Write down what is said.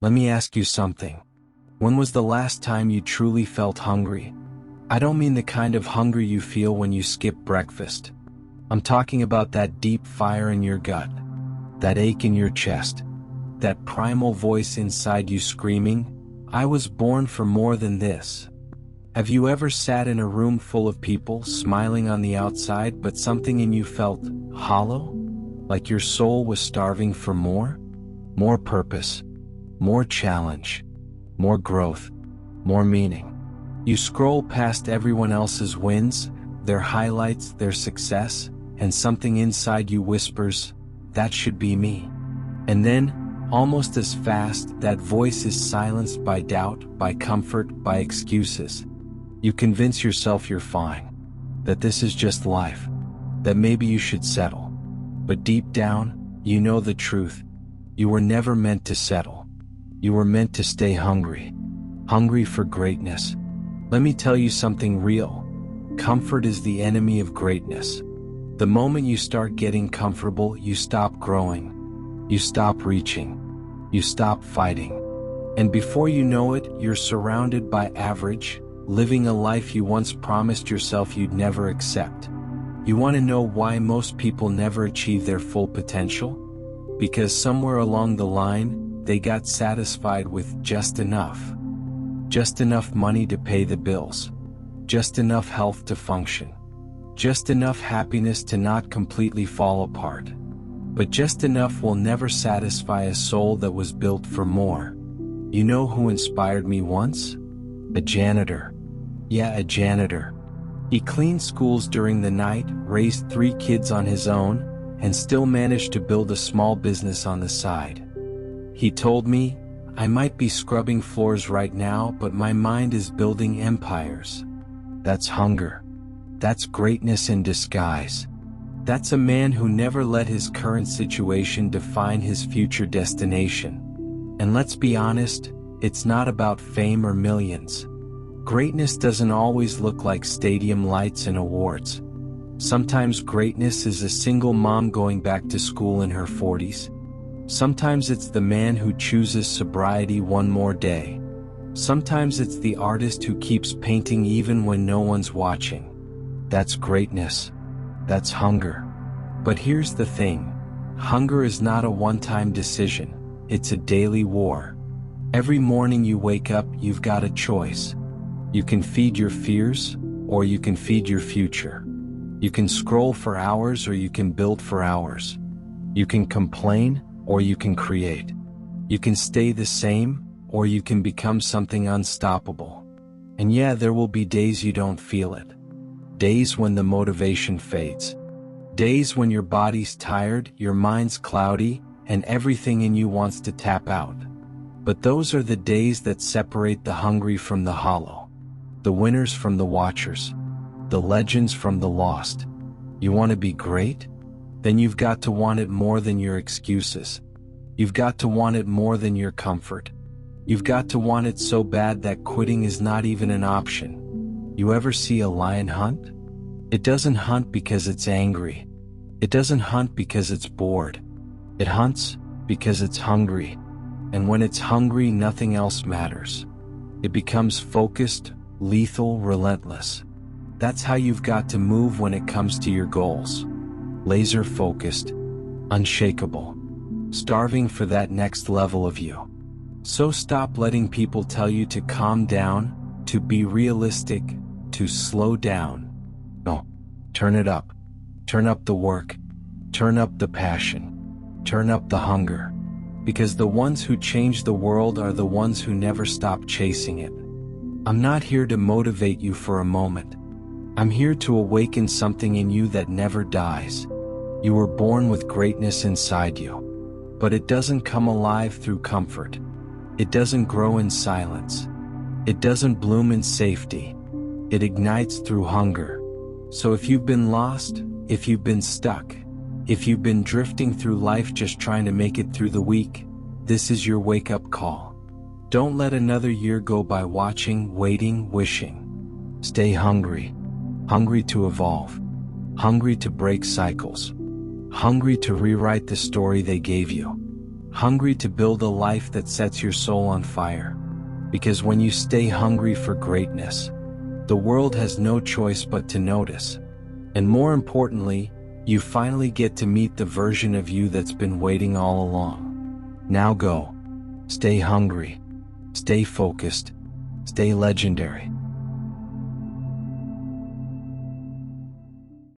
Let me ask you something. When was the last time you truly felt hungry? I don't mean the kind of hunger you feel when you skip breakfast. I'm talking about that deep fire in your gut, that ache in your chest, that primal voice inside you screaming, "I was born for more than this." Have you ever sat in a room full of people smiling on the outside, but something in you felt hollow? Like your soul was starving for more? More purpose, more challenge, more growth, more meaning. You scroll past everyone else's wins, their highlights, their success, and something inside you whispers, "That should be me." And then, almost as fast, that voice is silenced by doubt, by comfort, by excuses. You convince yourself you're fine, that this is just life, that maybe you should settle. But deep down, you know the truth. You were never meant to settle. You were meant to stay hungry. Hungry for greatness. Let me tell you something real. Comfort is the enemy of greatness. The moment you start getting comfortable, you stop growing. You stop reaching. You stop fighting. And before you know it, you're surrounded by average, living a life you once promised yourself you'd never accept. You want to know why most people never achieve their full potential? Because somewhere along the line, they got satisfied with just enough. Just enough money to pay the bills. Just enough health to function. Just enough happiness to not completely fall apart. But just enough will never satisfy a soul that was built for more. You know who inspired me once? A janitor. Yeah, a janitor. He cleaned schools during the night, raised 3 kids on his own, and still managed to build a small business on the side. He told me, "I might be scrubbing floors right now, but my mind is building empires." That's hunger. That's greatness in disguise. That's a man who never let his current situation define his future destination. And let's be honest, it's not about fame or millions. Greatness doesn't always look like stadium lights and awards. Sometimes greatness is a single mom going back to school in her 40s. Sometimes it's the man who chooses sobriety one more day. Sometimes it's the artist who keeps painting even when no one's watching. That's greatness. That's hunger. But here's the thing. Hunger is not a one-time decision. It's a daily war. Every morning you wake up, you've got a choice. You can feed your fears, or you can feed your future. You can scroll for hours, or you can build for hours. You can complain, or you can create. You can stay the same, or you can become something unstoppable. And yeah, there will be days you don't feel it. Days when the motivation fades. Days when your body's tired, your mind's cloudy, and everything in you wants to tap out. But those are the days that separate the hungry from the hollow. The winners from the watchers. The legends from the lost. You want to be great? Then you've got to want it more than your excuses. You've got to want it more than your comfort. You've got to want it so bad that quitting is not even an option. You ever see a lion hunt? It doesn't hunt because it's angry. It doesn't hunt because it's bored. It hunts because it's hungry. And when it's hungry, nothing else matters. It becomes focused, lethal, relentless. That's how you've got to move when it comes to your goals. Laser focused, unshakable, starving for that next level of you. So stop letting people tell you to calm down, to be realistic, to slow down. No, turn it up. Turn up the work. Turn up the passion. Turn up the hunger. Because the ones who change the world are the ones who never stop chasing it. I'm not here to motivate you for a moment. I'm here to awaken something in you that never dies. You were born with greatness inside you. But it doesn't come alive through comfort. It doesn't grow in silence. It doesn't bloom in safety. It ignites through hunger. So if you've been lost, if you've been stuck, if you've been drifting through life just trying to make it through the week, this is your wake-up call. Don't let another year go by watching, waiting, wishing. Stay hungry. Hungry to evolve. Hungry to break cycles. Hungry to rewrite the story they gave you. Hungry to build a life that sets your soul on fire. Because when you stay hungry for greatness, the world has no choice but to notice. And more importantly, you finally get to meet the version of you that's been waiting all along. Now go. Stay hungry. Stay focused. Stay legendary.